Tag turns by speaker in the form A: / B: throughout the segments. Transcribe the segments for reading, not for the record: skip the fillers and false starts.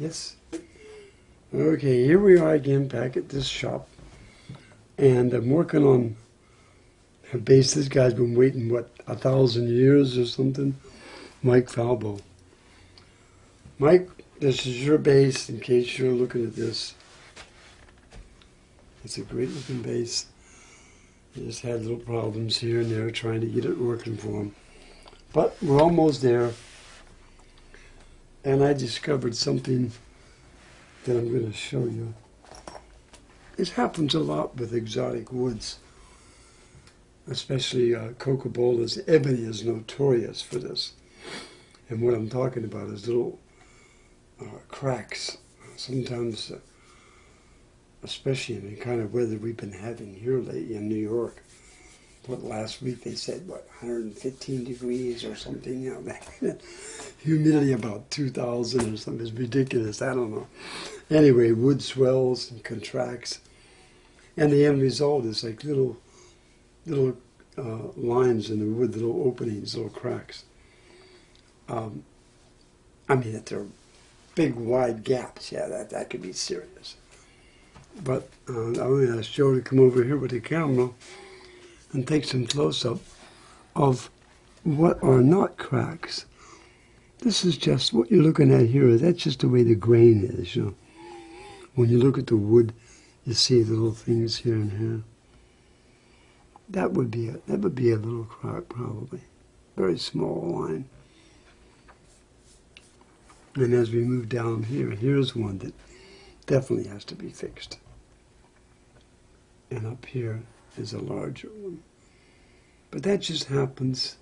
A: Yes. Okay, here we are again back at this shop. And I'm working on a bass. This guy's been waiting, what, 1,000 years or something? Mike Falbo. Mike, this is your bass in case you're looking at this. It's a great looking bass. He just had little problems here and there trying to get it working for him. But we're almost there. And I discovered something that I'm going to show you. It happens a lot with exotic woods, especially cocobola's. Ebony is notorious for this. And what I'm talking about is little cracks. Sometimes, especially in the kind of weather we've been having here lately in New York. What, last week they said, what, 115 degrees or something, you know, that humidity about 2,000 or something. It's ridiculous, I don't know. Anyway, wood swells and contracts, and the end result is like little lines in the wood, little openings, little cracks. I mean, if they're big, wide gaps, yeah, that could be serious. But I'm going to ask Joe to come over here with the camera and take some close-up of what are not cracks. This is just what you're looking at here. That's just the way the grain is, you know. When you look at the wood, you see the little things here and here. That would be a little crack, probably. Very small line. And as we move down here, here's one that definitely has to be fixed. And up here is a larger one. But that just happens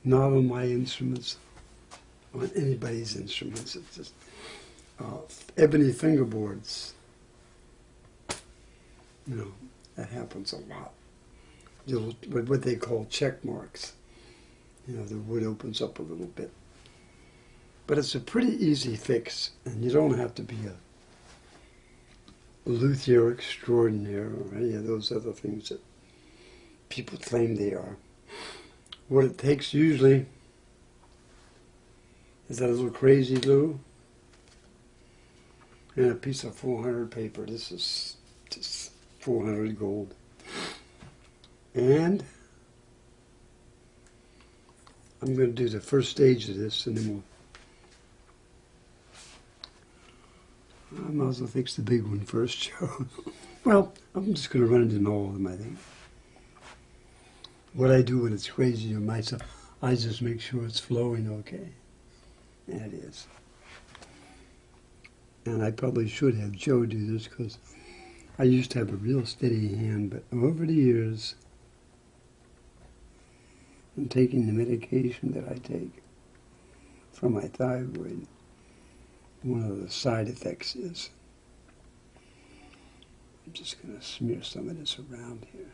A: not on my instruments, on anybody's instruments. It's just ebony fingerboards. You know, that happens a lot. What they call check marks. You know, the wood opens up a little bit. But it's a pretty easy fix, and you don't have to be a luthier extraordinaire or any of those other things that people claim they are. What it takes usually is that little crazy glue and a piece of 400 paper. This is just 400 gold. And I'm going to do the first stage of this, and then I might as well fix the big one first, Joe. Well, I'm just going to run into all of them, I think. What I do when it's crazy on myself, I just make sure it's flowing okay. And it is. And I probably should have Joe do this because I used to have a real steady hand, but over the years, I'm taking the medication that I take for my thyroid. One of the side effects is, I'm just going to smear some of this around here.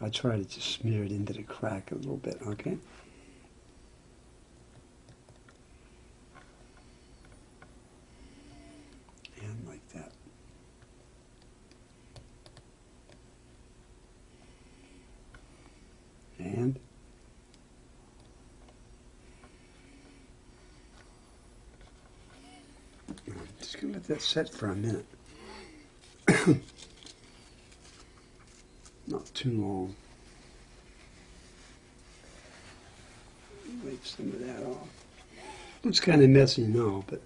A: I'll try to just smear it into the crack a little bit, okay? And like that. And I'm just going to let that set for a minute. Not too long. Wipe some of that off. It's kind of messy now, but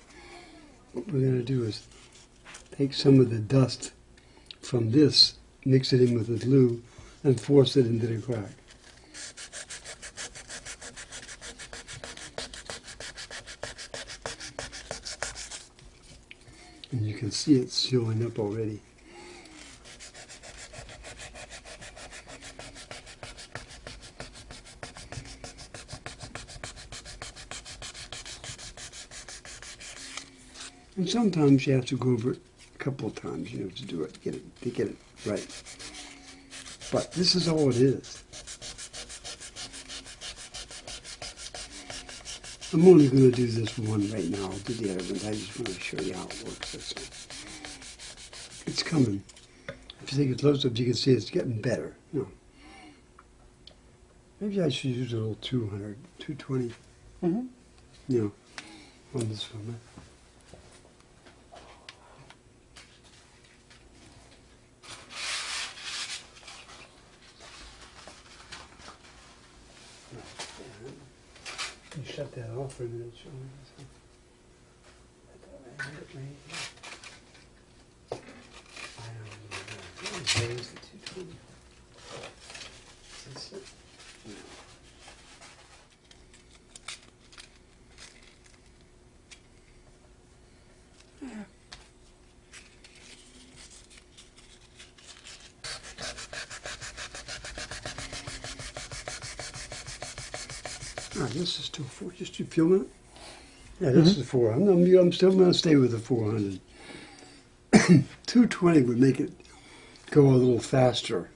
A: what we're going to do is take some of the dust from this, mix it in with the glue, and force it into the crack. And you can see it showing up already. And sometimes you have to go over it a couple of times, you know, to do it, to get it right. But this is all it is. I'm only going to do this one right now. I'll do the other ones. I just want to show you how it works. That's all. It's coming. If you take a close up, you can see it's getting better. You know. Maybe I should use a little 200, 220,
B: Mm-hmm.
A: you know, on this one. You shut that off for a minute, show me. I had it right here. I don't know. Where's the 220? Is this it? No. All right, this is still 4. Just you filming it? Yeah, this is 4. I'm still going to stay with the 400. 220 would make it go a little faster,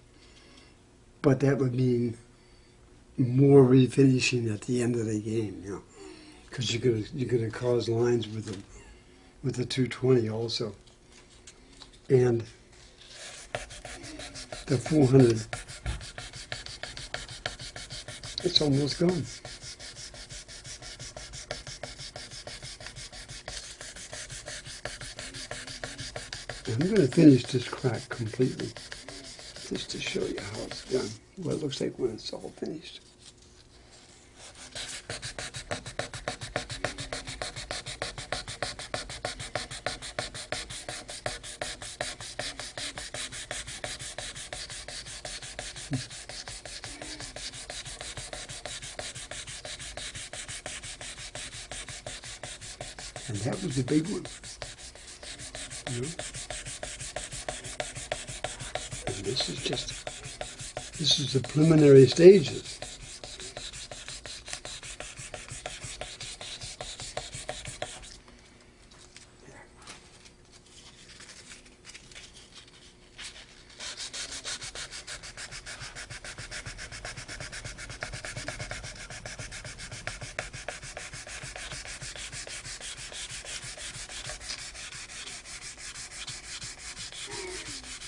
A: but that would mean more refinishing at the end of the game, you know, because you're gonna cause lines with the 220 also, and the 400. It's almost gone. I'm going to finish this crack completely, just to show you how it's done, what it looks like when it's all finished. And that was the big one. You know? And this is the preliminary stages.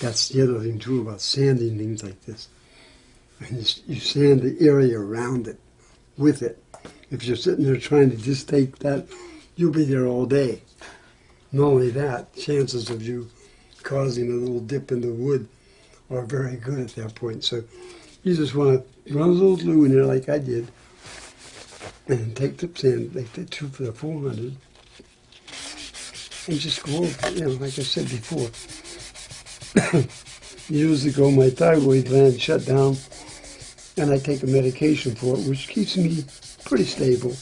A: That's the other thing too about sanding things like this. And you sand the area around it with it. If you're sitting there trying to just take that, you'll be there all day. Not only that, chances of you causing a little dip in the wood are very good at that point. So you just want to run a little glue in there like I did, and take the sand, like the 2 for the 400, and just go over, you know, like I said before. Years ago, my thyroid gland shut down, and I take a medication for it, which keeps me pretty stable.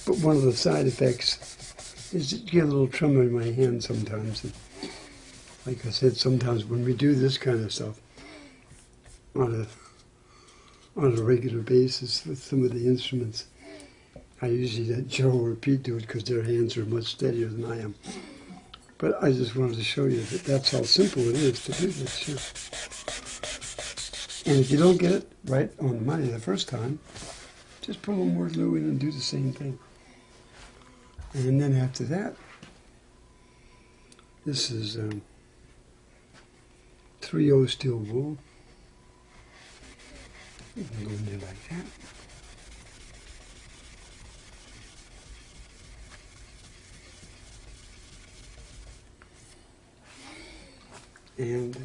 A: But one of the side effects is you get a little tremor in my hand sometimes. And like I said, sometimes when we do this kind of stuff on a regular basis with some of the instruments, I usually let Joe or Pete do it because their hands are much steadier than I am. But I just wanted to show you that that's how simple it is to do this. Yeah. And if you don't get it right on the money the first time, just put a little more glue in and do the same thing. And then after that, this is 3/0 steel wool. You can go in there like that. And